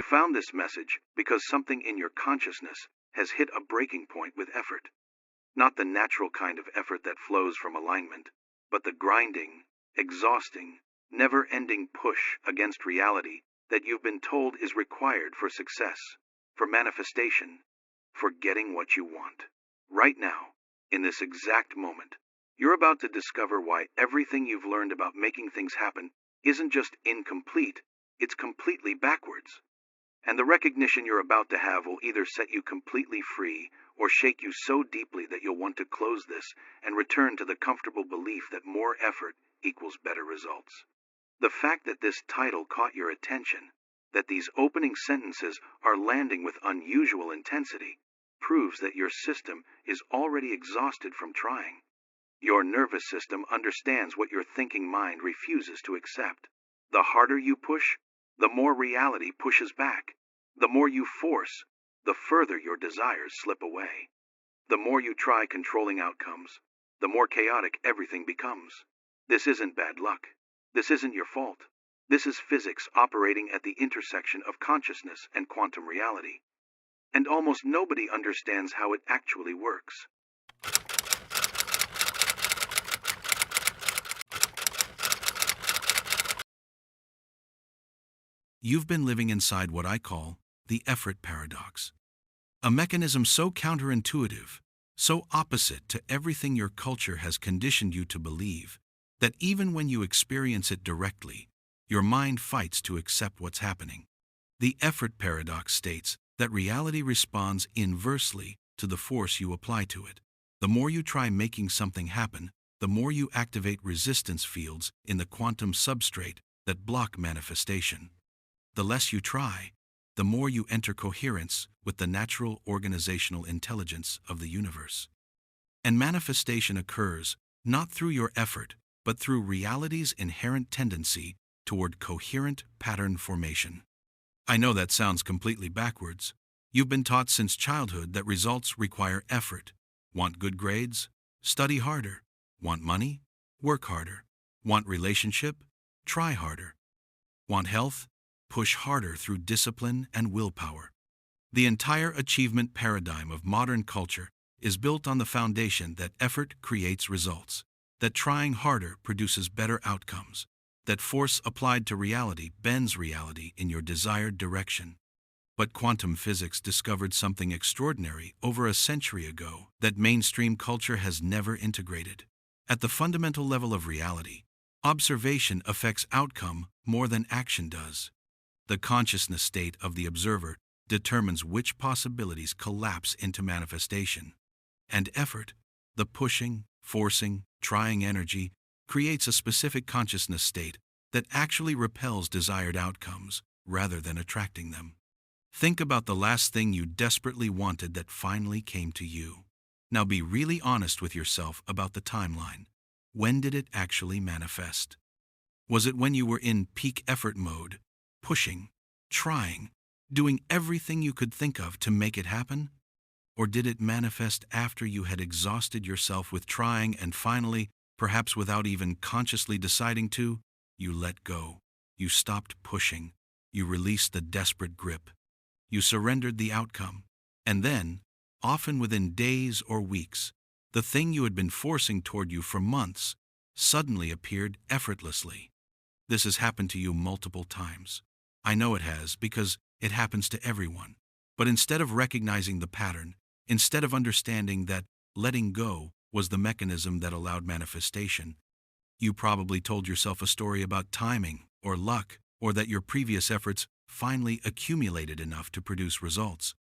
found this message because something in your consciousness has hit a breaking point with effort. Not the natural kind of effort that flows from alignment, but the grinding, exhausting, never-ending push against reality that you've been told is required for success, for manifestation, for getting what you want. Right now, in this exact moment, you're about to discover why everything you've learned about making things happen isn't just incomplete, it's completely backwards. And the recognition you're about to have will either set you completely free or shake you so deeply that you'll want to close this and return to the comfortable belief that more effort equals better results. The fact that this title caught your attention, that these opening sentences are landing with unusual intensity, proves that your system is already exhausted from trying. Your nervous system understands what your thinking mind refuses to accept. The harder you push, the more reality pushes back. The more you force, the further your desires slip away. The more you try controlling outcomes, the more chaotic everything becomes. This isn't bad luck. This isn't your fault. This is physics operating at the intersection of consciousness and quantum reality. And almost nobody understands how it actually works. You've been living inside what I call the effort paradox. A mechanism so counterintuitive, so opposite to everything your culture has conditioned you to believe, that even when you experience it directly, your mind fights to accept what's happening. The effort paradox states that reality responds inversely to the force you apply to it. The more you try making something happen, the more you activate resistance fields in the quantum substrate that block manifestation. The less you try, the more you enter coherence with the natural organizational intelligence of the universe. And manifestation occurs not through your effort, but through reality's inherent tendency toward coherent pattern formation. I know that sounds completely backwards. You've been taught since childhood that results require effort. Want good grades? Study harder. Want money? Work harder. Want relationship? Try harder. Want health? Push harder through discipline and willpower. The entire achievement paradigm of modern culture is built on the foundation that effort creates results, that trying harder produces better outcomes, that force applied to reality bends reality in your desired direction. But quantum physics discovered something extraordinary over a century ago that mainstream culture has never integrated. At the fundamental level of reality, observation affects outcome more than action does. The consciousness state of the observer determines which possibilities collapse into manifestation. And effort, the pushing, forcing, trying energy, creates a specific consciousness state that actually repels desired outcomes rather than attracting them. Think about the last thing you desperately wanted that finally came to you. Now be really honest with yourself about the timeline. When did it actually manifest? Was it when you were in peak effort mode, pushing, trying, doing everything you could think of to make it happen? Or did it manifest after you had exhausted yourself with trying and finally, perhaps without even consciously deciding to, you let go, you stopped pushing, you released the desperate grip, you surrendered the outcome, and then, often within days or weeks, the thing you had been forcing toward you for months suddenly appeared effortlessly. This has happened to you multiple times. I know it has because it happens to everyone. But instead of recognizing the pattern, instead of understanding that letting go was the mechanism that allowed manifestation, you probably told yourself a story about timing or luck, or that your previous efforts finally accumulated enough to produce results.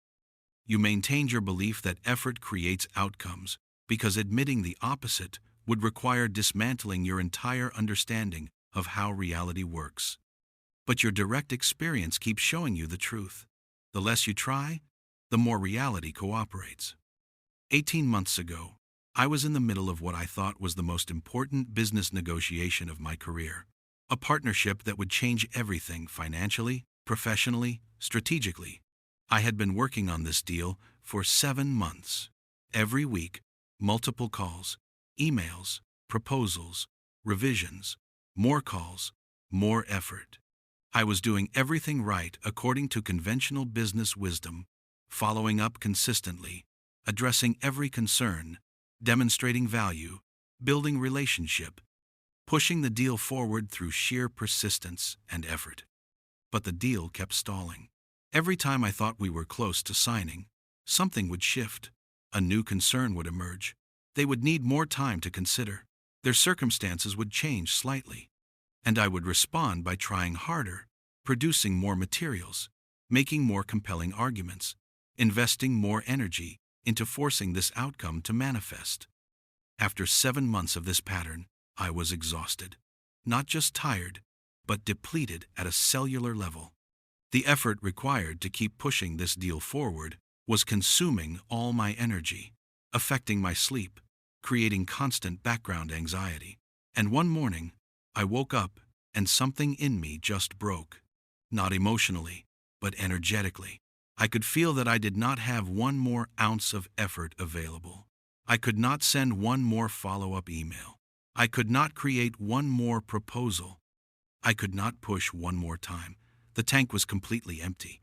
You maintained your belief that effort creates outcomes because admitting the opposite would require dismantling your entire understanding of how reality works. But your direct experience keeps showing you the truth. The less you try, the more reality cooperates. 18 months ago, I was in the middle of what I thought was the most important business negotiation of my career. A partnership that would change everything financially, professionally, strategically. I had been working on this deal for 7 months. Every week, multiple calls, emails, proposals, revisions, more calls, more effort. I was doing everything right according to conventional business wisdom, following up consistently, addressing every concern, demonstrating value, building relationship, pushing the deal forward through sheer persistence and effort. But the deal kept stalling. Every time I thought we were close to signing, something would shift. A new concern would emerge. They would need more time to consider. Their circumstances would change slightly. And I would respond by trying harder, producing more materials, making more compelling arguments, investing more energy into forcing this outcome to manifest. After 7 months of this pattern, I was exhausted. Not just tired, but depleted at a cellular level. The effort required to keep pushing this deal forward was consuming all my energy, affecting my sleep, creating constant background anxiety. And one morning, I woke up and something in me just broke. Not emotionally, but energetically. I could feel that I did not have one more ounce of effort available. I could not send one more follow-up email. I could not create one more proposal. I could not push one more time. The tank was completely empty.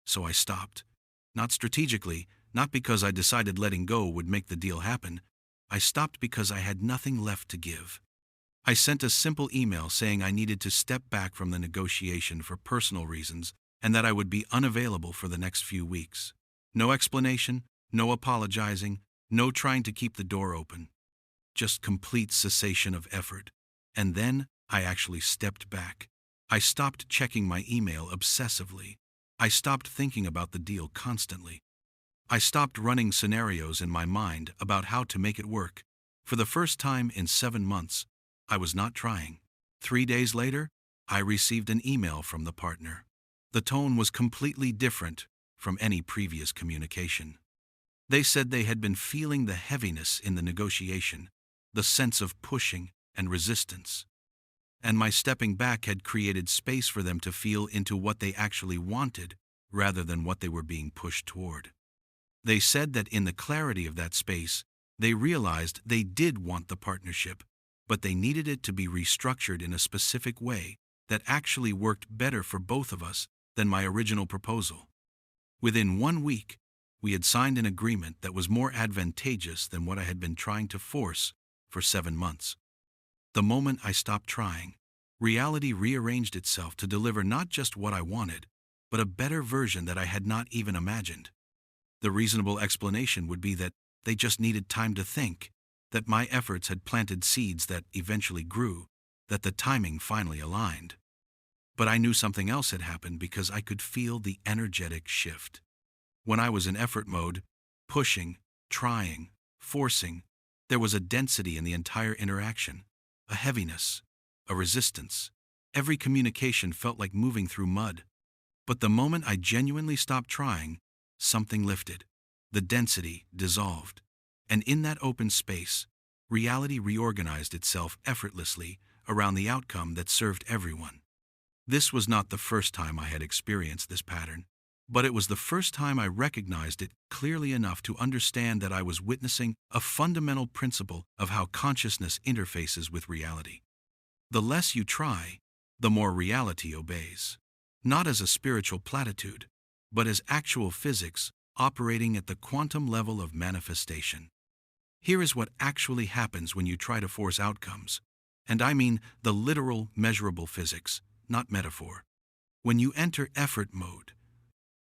So I stopped. Not strategically, not because I decided letting go would make the deal happen. I stopped because I had nothing left to give. I sent a simple email saying I needed to step back from the negotiation for personal reasons and that I would be unavailable for the next few weeks. No explanation, no apologizing, no trying to keep the door open. Just complete cessation of effort. And then I actually stepped back. I stopped checking my email obsessively. I stopped thinking about the deal constantly. I stopped running scenarios in my mind about how to make it work. For the first time in 7 months, I was not trying. 3 days later, I received an email from the partner. The tone was completely different from any previous communication. They said they had been feeling the heaviness in the negotiation, the sense of pushing and resistance. And my stepping back had created space for them to feel into what they actually wanted rather than what they were being pushed toward. They said that in the clarity of that space, they realized they did want the partnership, but they needed it to be restructured in a specific way that actually worked better for both of us than my original proposal. Within 1 week, we had signed an agreement that was more advantageous than what I had been trying to force for 7 months. The moment I stopped trying, reality rearranged itself to deliver not just what I wanted, but a better version that I had not even imagined. The reasonable explanation would be that they just needed time to think, that my efforts had planted seeds that eventually grew, that the timing finally aligned. But I knew something else had happened because I could feel the energetic shift. When I was in effort mode, pushing, trying, forcing, there was a density in the entire interaction, a heaviness, a resistance. Every communication felt like moving through mud. But the moment I genuinely stopped trying, something lifted. The density dissolved. And in that open space, reality reorganized itself effortlessly around the outcome that served everyone. This was not the first time I had experienced this pattern, but it was the first time I recognized it clearly enough to understand that I was witnessing a fundamental principle of how consciousness interfaces with reality. The less you try, the more reality obeys. Not as a spiritual platitude, but as actual physics operating at the quantum level of manifestation. Here is what actually happens when you try to force outcomes. And I mean the literal, measurable physics, not metaphor. When you enter effort mode,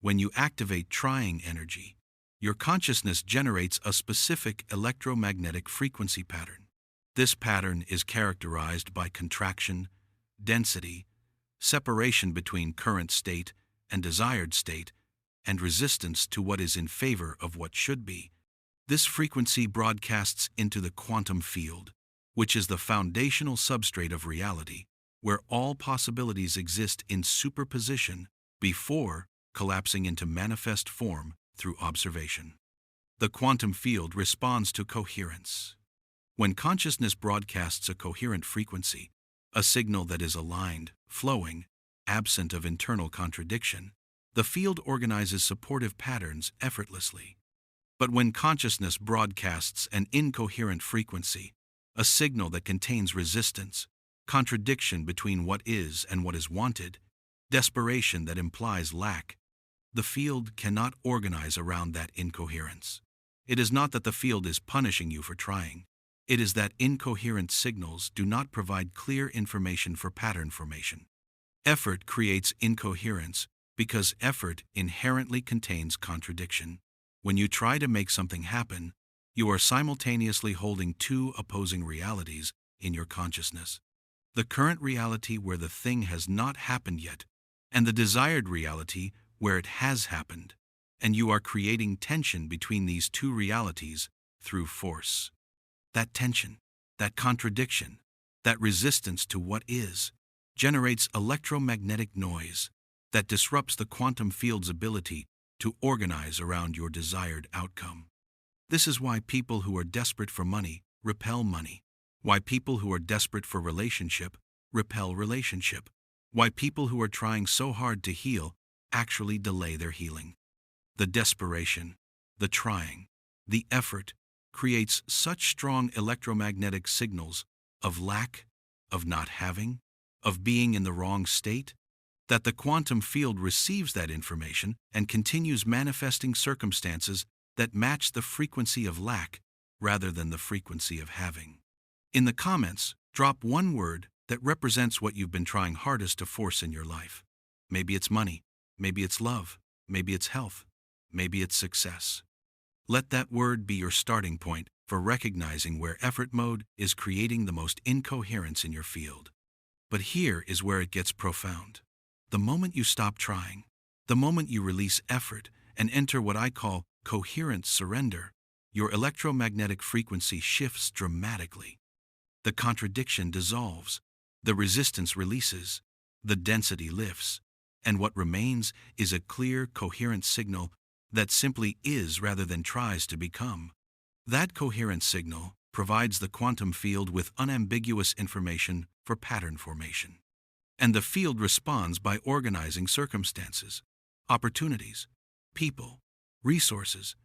when you activate trying energy, your consciousness generates a specific electromagnetic frequency pattern. This pattern is characterized by contraction, density, separation between current state and desired state, and resistance to what is in favor of what should be. This frequency broadcasts into the quantum field, which is the foundational substrate of reality, where all possibilities exist in superposition before collapsing into manifest form through observation. The quantum field responds to coherence. When consciousness broadcasts a coherent frequency, a signal that is aligned, flowing, absent of internal contradiction, the field organizes supportive patterns effortlessly. But when consciousness broadcasts an incoherent frequency, a signal that contains resistance, contradiction between what is and what is wanted, desperation that implies lack. The field cannot organize around that incoherence. It is not that the field is punishing you for trying. It is that incoherent signals do not provide clear information for pattern formation. Effort creates incoherence because effort inherently contains contradiction. When you try to make something happen, you are simultaneously holding two opposing realities in your consciousness. The current reality where the thing has not happened yet, and the desired reality where it has happened. And you are creating tension between these two realities through force. That tension, that contradiction, that resistance to what is, generates electromagnetic noise that disrupts the quantum field's ability to organize around your desired outcome. This is why people who are desperate for money repel money, why people who are desperate for relationship repel relationship, why people who are trying so hard to heal actually delay their healing. The desperation, the trying, the effort creates such strong electromagnetic signals of lack, of not having, of being in the wrong state, that the quantum field receives that information and continues manifesting circumstances that match the frequency of lack rather than the frequency of having. In the comments, drop one word that represents what you've been trying hardest to force in your life. Maybe it's money, maybe it's love, maybe it's health, maybe it's success. Let that word be your starting point for recognizing where effort mode is creating the most incoherence in your field. But here is where it gets profound. The moment you stop trying, the moment you release effort and enter what I call coherent surrender, your electromagnetic frequency shifts dramatically. The contradiction dissolves, the resistance releases, the density lifts, and what remains is a clear, coherent signal that simply is rather than tries to become. That coherent signal provides the quantum field with unambiguous information for pattern formation. And the field responds by organizing circumstances, opportunities, people, resources,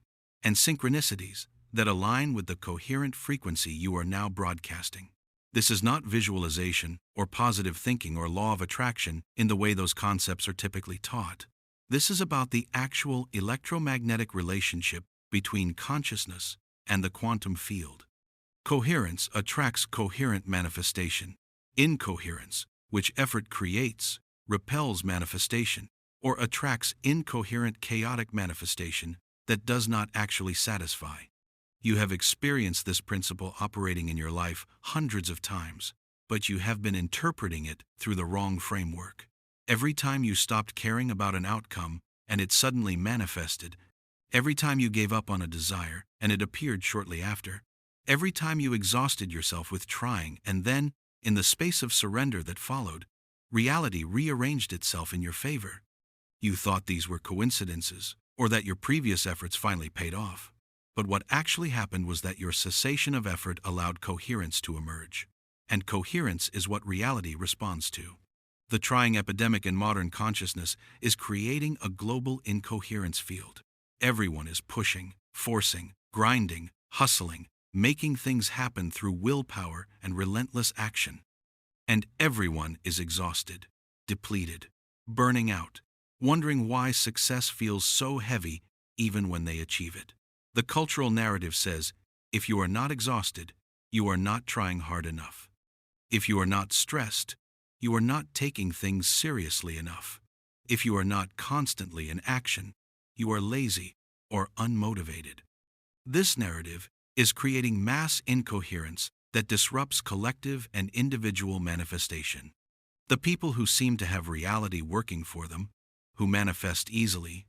and synchronicities that align with the coherent frequency you are now broadcasting. This is not visualization or positive thinking or law of attraction in the way those concepts are typically taught. This is about the actual electromagnetic relationship between consciousness and the quantum field. Coherence attracts coherent manifestation. Incoherence, which effort creates, repels manifestation, or attracts incoherent chaotic manifestation that does not actually satisfy. You have experienced this principle operating in your life hundreds of times, but you have been interpreting it through the wrong framework. Every time you stopped caring about an outcome and it suddenly manifested, every time you gave up on a desire and it appeared shortly after, every time you exhausted yourself with trying and then, in the space of surrender that followed, reality rearranged itself in your favor. You thought these were coincidences, or that your previous efforts finally paid off. But what actually happened was that your cessation of effort allowed coherence to emerge. And coherence is what reality responds to. The trying epidemic in modern consciousness is creating a global incoherence field. Everyone is pushing, forcing, grinding, hustling, making things happen through willpower and relentless action. And everyone is exhausted, depleted, burning out, wondering why success feels so heavy even when they achieve it. The cultural narrative says, if you are not exhausted, you are not trying hard enough. If you are not stressed, you are not taking things seriously enough. If you are not constantly in action, you are lazy or unmotivated. This narrative is creating mass incoherence that disrupts collective and individual manifestation. The people who seem to have reality working for them, who manifest easily,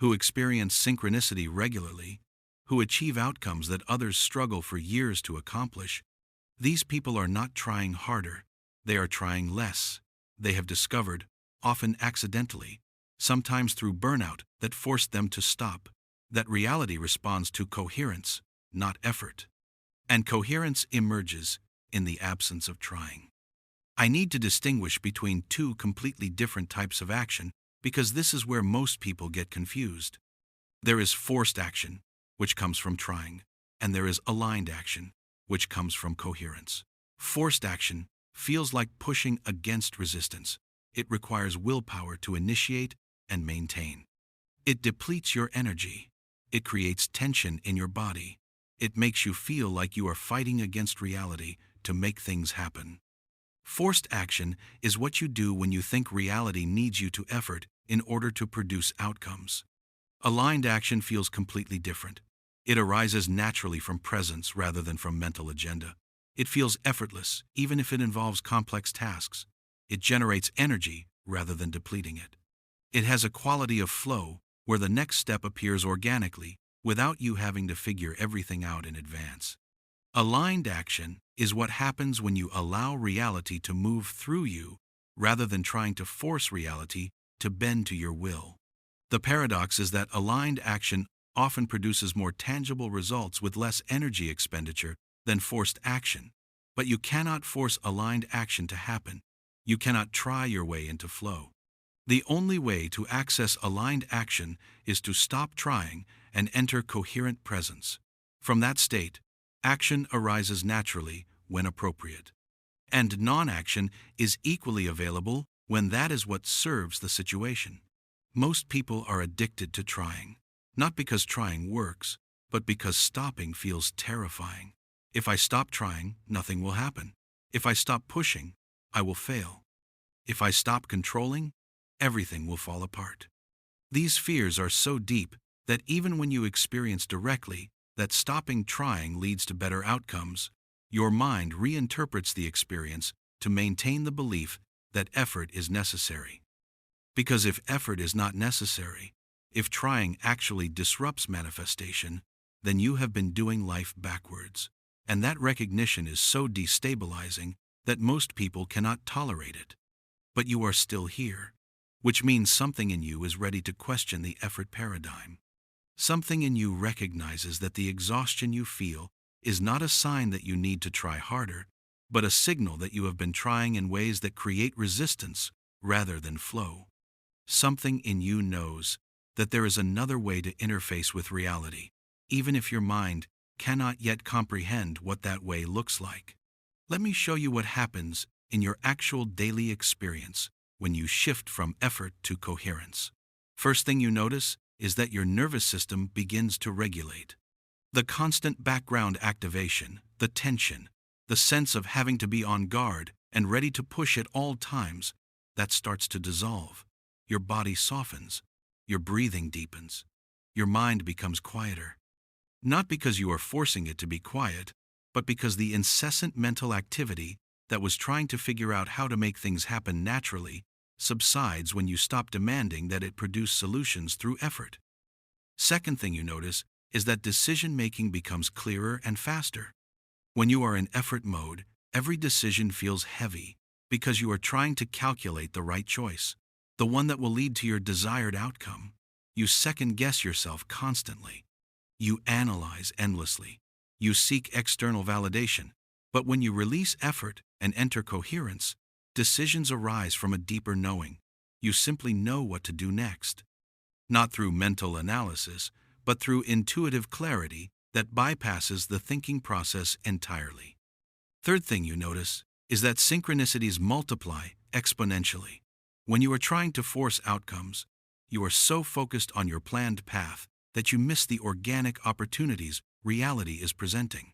who experience synchronicity regularly, who achieve outcomes that others struggle for years to accomplish, these people are not trying harder, they are trying less. They have discovered, often accidentally, sometimes through burnout that forced them to stop, that reality responds to coherence, not effort. And coherence emerges in the absence of trying. I need to distinguish between two completely different types of action because this is where most people get confused. There is forced action, which comes from trying, and there is aligned action, which comes from coherence. Forced action feels like pushing against resistance. it requires willpower to initiate and maintain. It depletes your energy. It creates tension in your body. It makes you feel like you are fighting against reality to make things happen. Forced action is what you do when you think reality needs you to effort in order to produce outcomes. Aligned action feels completely different. It arises naturally from presence rather than from mental agenda. It feels effortless, even if it involves complex tasks. It generates energy rather than depleting it. It has a quality of flow where the next step appears organically without you having to figure everything out in advance. Aligned action is what happens when you allow reality to move through you rather than trying to force reality to bend to your will. The paradox is that aligned action often produces more tangible results with less energy expenditure than forced action. But you cannot force aligned action to happen. You cannot try your way into flow. The only way to access aligned action is to stop trying and enter coherent presence. From that state, action arises naturally when appropriate. And non-action is equally available when that is what serves the situation. Most people are addicted to trying, not because trying works, but because stopping feels terrifying. If I stop trying, nothing will happen. If I stop pushing, I will fail. If I stop controlling, everything will fall apart. These fears are so deep that even when you experience directly that stopping trying leads to better outcomes, your mind reinterprets the experience to maintain the belief that effort is necessary. Because if effort is not necessary, if trying actually disrupts manifestation, then you have been doing life backwards. And that recognition is so destabilizing that most people cannot tolerate it. But you are still here, which means something in you is ready to question the effort paradigm. Something in you recognizes that the exhaustion you feel is not a sign that you need to try harder, but a signal that you have been trying in ways that create resistance rather than flow. Something in you knows that there is another way to interface with reality, even if your mind cannot yet comprehend what that way looks like. Let me show you what happens in your actual daily experience when you shift from effort to coherence. First thing you notice is that your nervous system begins to regulate. The constant background activation, the tension, the sense of having to be on guard and ready to push at all times, that starts to dissolve. Your body softens. Your breathing deepens. Your mind becomes quieter. Not because you are forcing it to be quiet, but because the incessant mental activity that was trying to figure out how to make things happen naturally subsides when you stop demanding that it produce solutions through effort. Second thing you notice is that decision-making becomes clearer and faster. When you are in effort mode, every decision feels heavy because you are trying to calculate the right choice, the one that will lead to your desired outcome. You second-guess yourself constantly. You analyze endlessly. You seek external validation. But when you release effort and enter coherence, decisions arise from a deeper knowing. You simply know what to do next. Not through mental analysis, but through intuitive clarity that bypasses the thinking process entirely. Third thing you notice is that synchronicities multiply exponentially. When you are trying to force outcomes, you are so focused on your planned path that you miss the organic opportunities reality is presenting.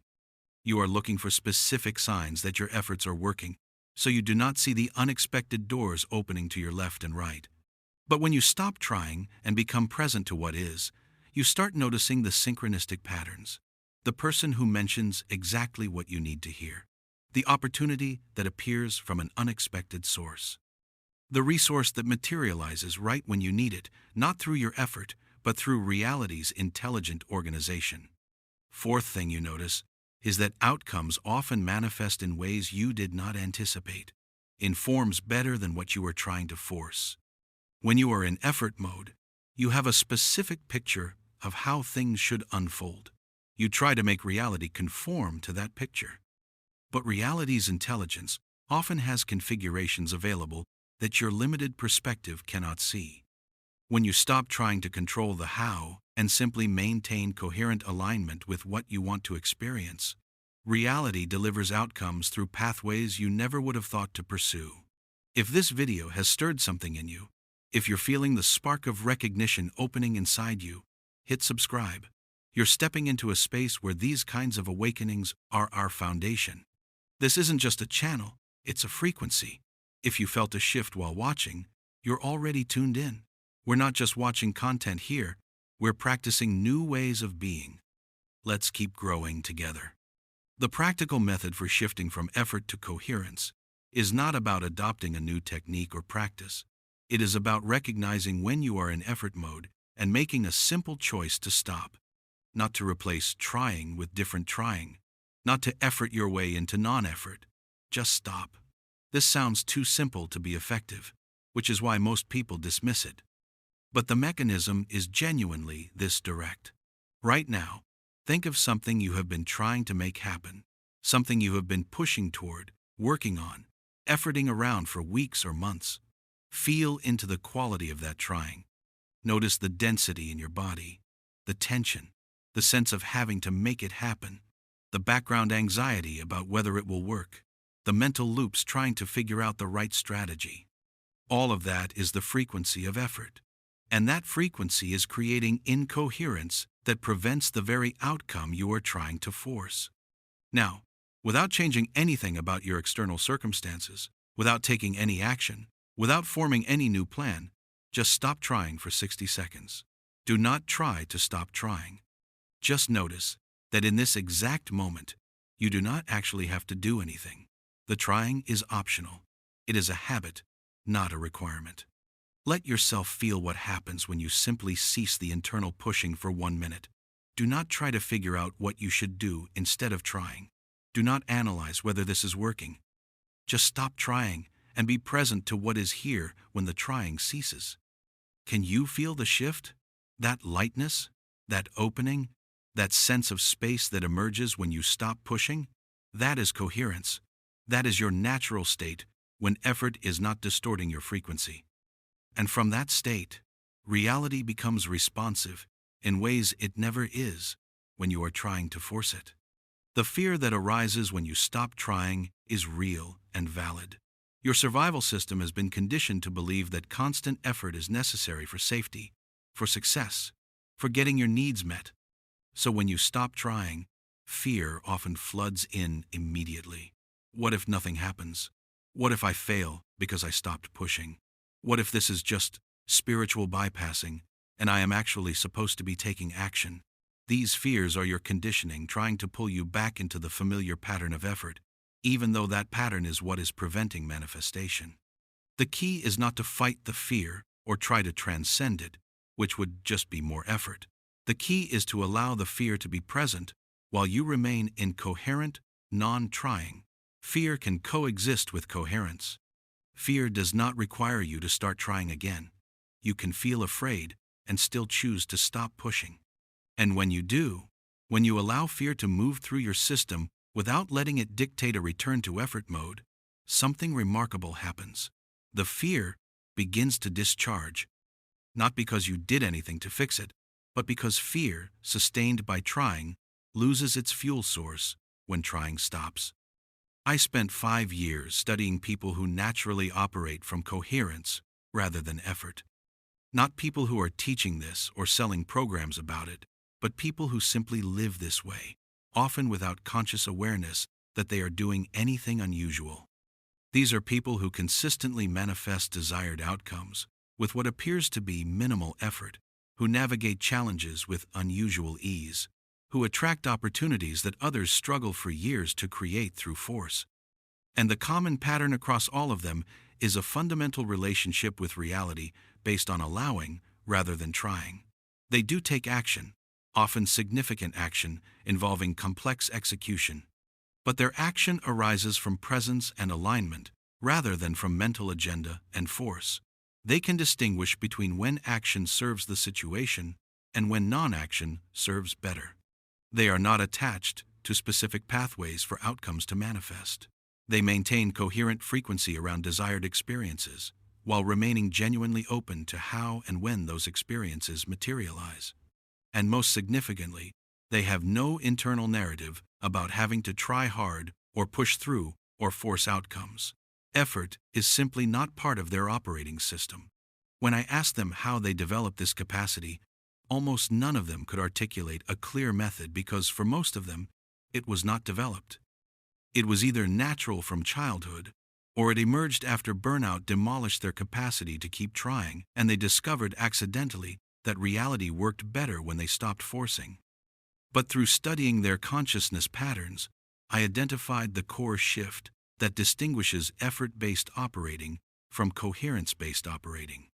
You are looking for specific signs that your efforts are working, so you do not see the unexpected doors opening to your left and right. But when you stop trying and become present to what is, you start noticing the synchronistic patterns. The person who mentions exactly what you need to hear. The opportunity that appears from an unexpected source. The resource that materializes right when you need it, not through your effort, but through reality's intelligent organization. Fourth thing you notice is that outcomes often manifest in ways you did not anticipate, in forms better than what you were trying to force. When you are in effort mode, you have a specific picture of how things should unfold. You try to make reality conform to that picture. But reality's intelligence often has configurations available that your limited perspective cannot see. When you stop trying to control the how and simply maintain coherent alignment with what you want to experience, reality delivers outcomes through pathways you never would have thought to pursue. If this video has stirred something in you, if you're feeling the spark of recognition opening inside you, hit subscribe. You're stepping into a space where these kinds of awakenings are our foundation. This isn't just a channel, it's a frequency. If you felt a shift while watching, you're already tuned in. We're not just watching content here, we're practicing new ways of being. Let's keep growing together. The practical method for shifting from effort to coherence is not about adopting a new technique or practice. It is about recognizing when you are in effort mode and making a simple choice to stop. Not to replace trying with different trying. Not to effort your way into non-effort. Just stop. This sounds too simple to be effective, which is why most people dismiss it. But the mechanism is genuinely this direct. Right now, think of something you have been trying to make happen, something you have been pushing toward, working on, efforting around for weeks or months. Feel into the quality of that trying. Notice the density in your body, the tension, the sense of having to make it happen, the background anxiety about whether it will work, the mental loops trying to figure out the right strategy. All of that is the frequency of effort. And that frequency is creating incoherence that prevents the very outcome you are trying to force. Now, without changing anything about your external circumstances, without taking any action, without forming any new plan, just stop trying for 60 seconds. Do not try to stop trying. Just notice that in this exact moment, you do not actually have to do anything. The trying is optional. It is a habit, not a requirement. Let yourself feel what happens when you simply cease the internal pushing for 1 minute. Do not try to figure out what you should do instead of trying. Do not analyze whether this is working. Just stop trying and be present to what is here when the trying ceases. Can you feel the shift? That lightness? That opening? That sense of space that emerges when you stop pushing? That is coherence. That is your natural state when effort is not distorting your frequency. And from that state, reality becomes responsive in ways it never is when you are trying to force it. The fear that arises when you stop trying is real and valid. Your survival system has been conditioned to believe that constant effort is necessary for safety, for success, for getting your needs met. So when you stop trying, fear often floods in immediately. What if nothing happens? What if I fail because I stopped pushing? What if this is just spiritual bypassing, and I am actually supposed to be taking action? These fears are your conditioning trying to pull you back into the familiar pattern of effort, even though that pattern is what is preventing manifestation. The key is not to fight the fear or try to transcend it, which would just be more effort. The key is to allow the fear to be present while you remain in coherent, non-trying. Fear can coexist with coherence. Fear does not require you to start trying again. You can feel afraid and still choose to stop pushing. And when you do, when you allow fear to move through your system without letting it dictate a return to effort mode, something remarkable happens. The fear begins to discharge, not because you did anything to fix it, but because fear, sustained by trying, loses its fuel source when trying stops. I spent 5 years studying people who naturally operate from coherence rather than effort. Not people who are teaching this or selling programs about it, but people who simply live this way, often without conscious awareness that they are doing anything unusual. These are people who consistently manifest desired outcomes with what appears to be minimal effort, who navigate challenges with unusual ease, who attract opportunities that others struggle for years to create through force. And the common pattern across all of them is a fundamental relationship with reality based on allowing rather than trying. They do take action, often significant action involving complex execution, but their action arises from presence and alignment rather than from mental agenda and force. They can distinguish between when action serves the situation and when non-action serves better. They are not attached to specific pathways for outcomes to manifest. They maintain coherent frequency around desired experiences, while remaining genuinely open to how and when those experiences materialize. And most significantly, they have no internal narrative about having to try hard or push through or force outcomes. Effort is simply not part of their operating system. When I asked them how they developed this capacity, almost none of them could articulate a clear method because for most of them, it was not developed. It was either natural from childhood, or it emerged after burnout demolished their capacity to keep trying, and they discovered accidentally that reality worked better when they stopped forcing. But through studying their consciousness patterns, I identified the core shift that distinguishes effort-based operating from coherence-based operating.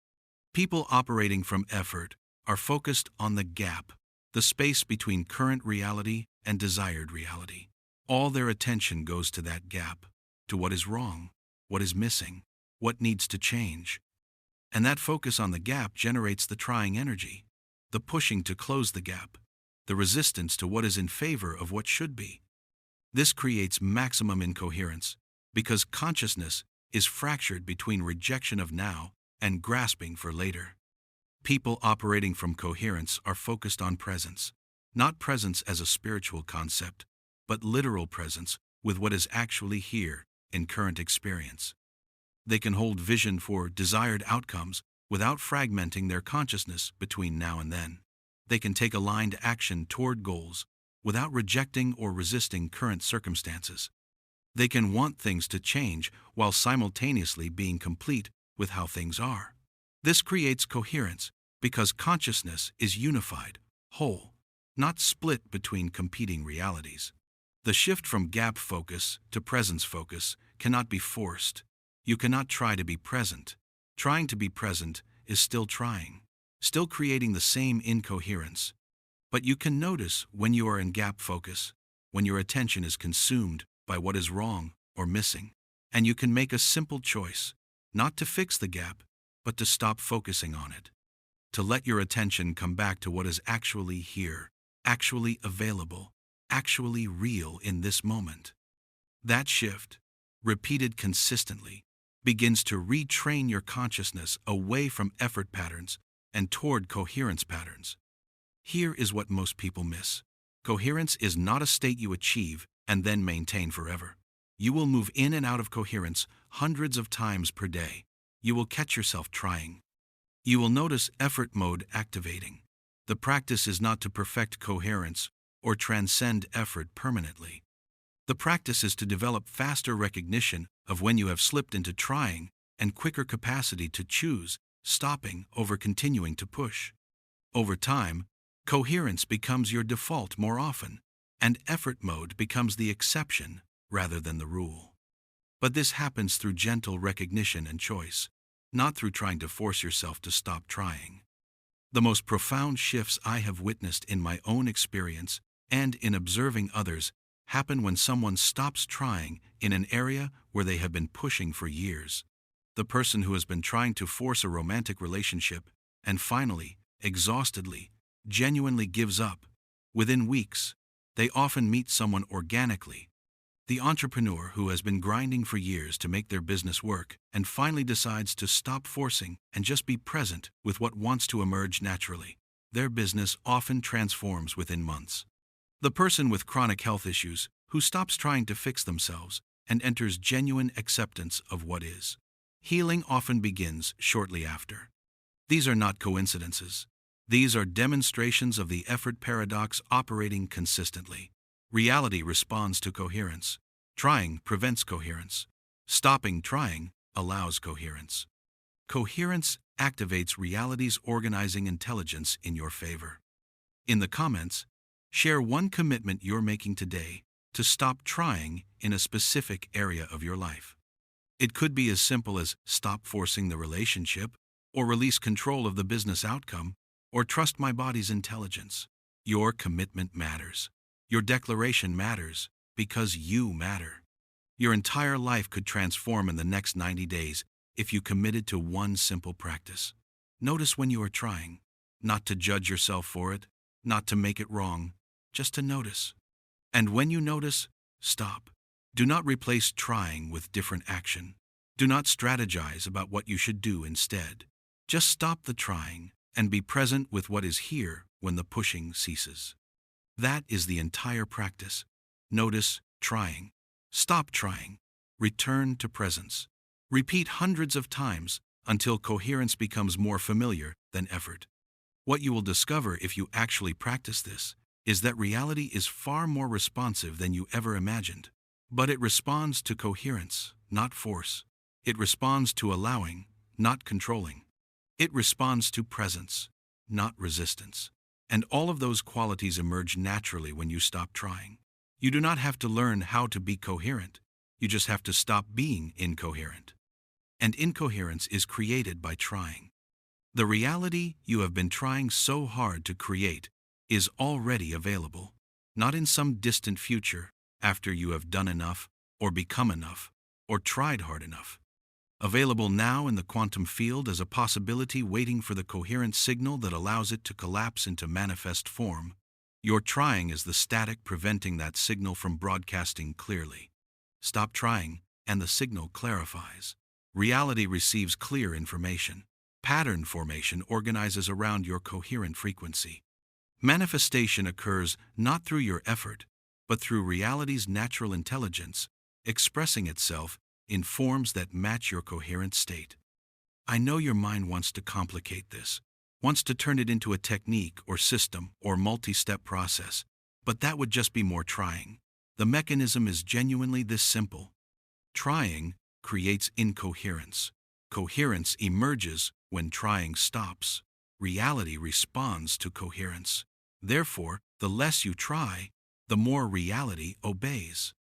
People operating from effort are focused on the gap, the space between current reality and desired reality. All their attention goes to that gap, to what is wrong, what is missing, what needs to change. And that focus on the gap generates the trying energy, the pushing to close the gap, the resistance to what is in favor of what should be. This creates maximum incoherence, because consciousness is fractured between rejection of now and grasping for later. People operating from coherence are focused on presence, not presence as a spiritual concept, but literal presence with what is actually here in current experience. They can hold vision for desired outcomes without fragmenting their consciousness between now and then. They can take aligned action toward goals without rejecting or resisting current circumstances. They can want things to change while simultaneously being complete with how things are. This creates coherence because consciousness is unified, whole, not split between competing realities. The shift from gap focus to presence focus cannot be forced. You cannot try to be present. Trying to be present is still trying, still creating the same incoherence. But you can notice when you are in gap focus, when your attention is consumed by what is wrong or missing, and you can make a simple choice, not to fix the gap, but to stop focusing on it, to let your attention come back to what is actually here, actually available, actually real in this moment. That shift, repeated consistently, begins to retrain your consciousness away from effort patterns and toward coherence patterns. Here is what most people miss. Coherence is not a state you achieve and then maintain forever. You will move in and out of coherence hundreds of times per day. You will catch yourself trying. You will notice effort mode activating. The practice is not to perfect coherence or transcend effort permanently. The practice is to develop faster recognition of when you have slipped into trying and quicker capacity to choose stopping over continuing to push. Over time, coherence becomes your default more often, and effort mode becomes the exception rather than the rule. But this happens through gentle recognition and choice, not through trying to force yourself to stop trying. The most profound shifts I have witnessed in my own experience and in observing others happen when someone stops trying in an area where they have been pushing for years. The person who has been trying to force a romantic relationship and finally, exhaustedly, genuinely gives up. Within weeks, they often meet someone organically. The entrepreneur who has been grinding for years to make their business work and finally decides to stop forcing and just be present with what wants to emerge naturally. Their business often transforms within months. The person with chronic health issues who stops trying to fix themselves and enters genuine acceptance of what is. Healing often begins shortly after. These are not coincidences. These are demonstrations of the effort paradox operating consistently. Reality responds to coherence. Trying prevents coherence. Stopping trying allows coherence. Coherence activates reality's organizing intelligence in your favor. In the comments, share one commitment you're making today to stop trying in a specific area of your life. It could be as simple as stop forcing the relationship, or release control of the business outcome, or trust my body's intelligence. Your commitment matters. Your declaration matters because you matter. Your entire life could transform in the next 90 days if you committed to one simple practice. Notice when you are trying, not to judge yourself for it, not to make it wrong, just to notice. And when you notice, stop. Do not replace trying with different action. Do not strategize about what you should do instead. Just stop the trying and be present with what is here when the pushing ceases. That is the entire practice. Notice trying. Stop trying. Return to presence. Repeat hundreds of times until coherence becomes more familiar than effort. What you will discover if you actually practice this is that reality is far more responsive than you ever imagined. But it responds to coherence, not force. It responds to allowing, not controlling. It responds to presence, not resistance. And all of those qualities emerge naturally when you stop trying. You do not have to learn how to be coherent. You just have to stop being incoherent. And incoherence is created by trying. The reality you have been trying so hard to create is already available, not in some distant future after you have done enough, or become enough, or tried hard enough. Available now in the quantum field as a possibility waiting for the coherent signal that allows it to collapse into manifest form. Your trying is the static preventing that signal from broadcasting clearly. Stop trying, and the signal clarifies. Reality receives clear information. Pattern formation organizes around your coherent frequency. Manifestation occurs not through your effort, but through reality's natural intelligence, expressing itself in forms that match your coherent state. I know your mind wants to complicate this, wants to turn it into a technique or system or multi-step process, but that would just be more trying. The mechanism is genuinely this simple. Trying creates incoherence. Coherence emerges when trying stops. Reality responds to coherence. Therefore, the less you try, the more reality obeys.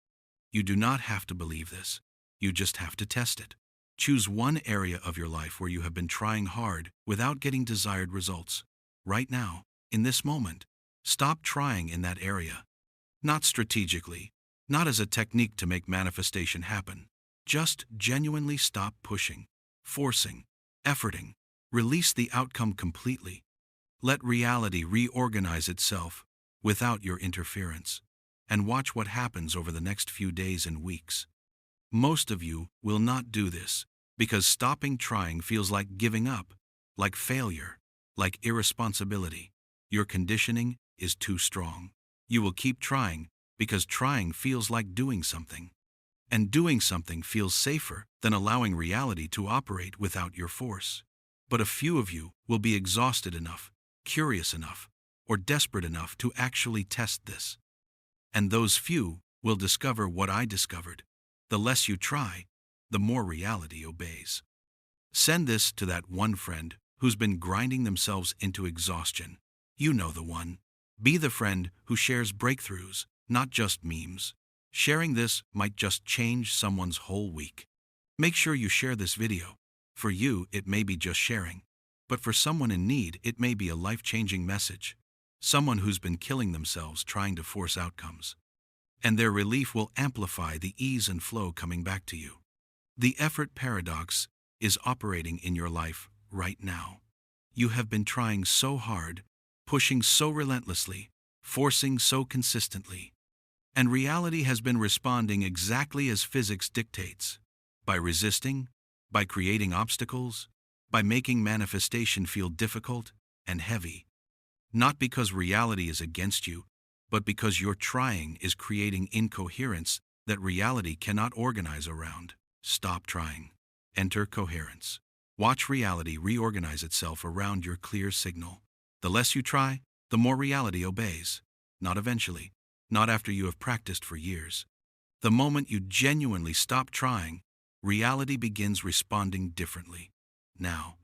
You do not have to believe this. You just have to test it. Choose one area of your life where you have been trying hard without getting desired results. Right now, in this moment, stop trying in that area. Not strategically, not as a technique to make manifestation happen. Just genuinely stop pushing, forcing, efforting. Release the outcome completely. Let reality reorganize itself without your interference, and watch what happens over the next few days and weeks. Most of you will not do this because stopping trying feels like giving up, like failure, like irresponsibility. Your conditioning is too strong. You will keep trying because trying feels like doing something. And doing something feels safer than allowing reality to operate without your force. But a few of you will be exhausted enough, curious enough, or desperate enough to actually test this. And those few will discover what I discovered. The less you try, the more reality obeys. Send this to that one friend who's been grinding themselves into exhaustion. You know the one. Be the friend who shares breakthroughs, not just memes. Sharing this might just change someone's whole week. Make sure you share this video. For you, it may be just sharing. But for someone in need, it may be a life-changing message. Someone who's been killing themselves trying to force outcomes. And their relief will amplify the ease and flow coming back to you. The effort paradox is operating in your life right now. You have been trying so hard, pushing so relentlessly, forcing so consistently. And reality has been responding exactly as physics dictates. By resisting, by creating obstacles, by making manifestation feel difficult and heavy. Not because reality is against you, but because your trying is creating incoherence that reality cannot organize around. Stop trying. Enter coherence. Watch reality reorganize itself around your clear signal. The less you try, the more reality obeys. Not eventually, not after you have practiced for years. The moment you genuinely stop trying, reality begins responding differently. Now,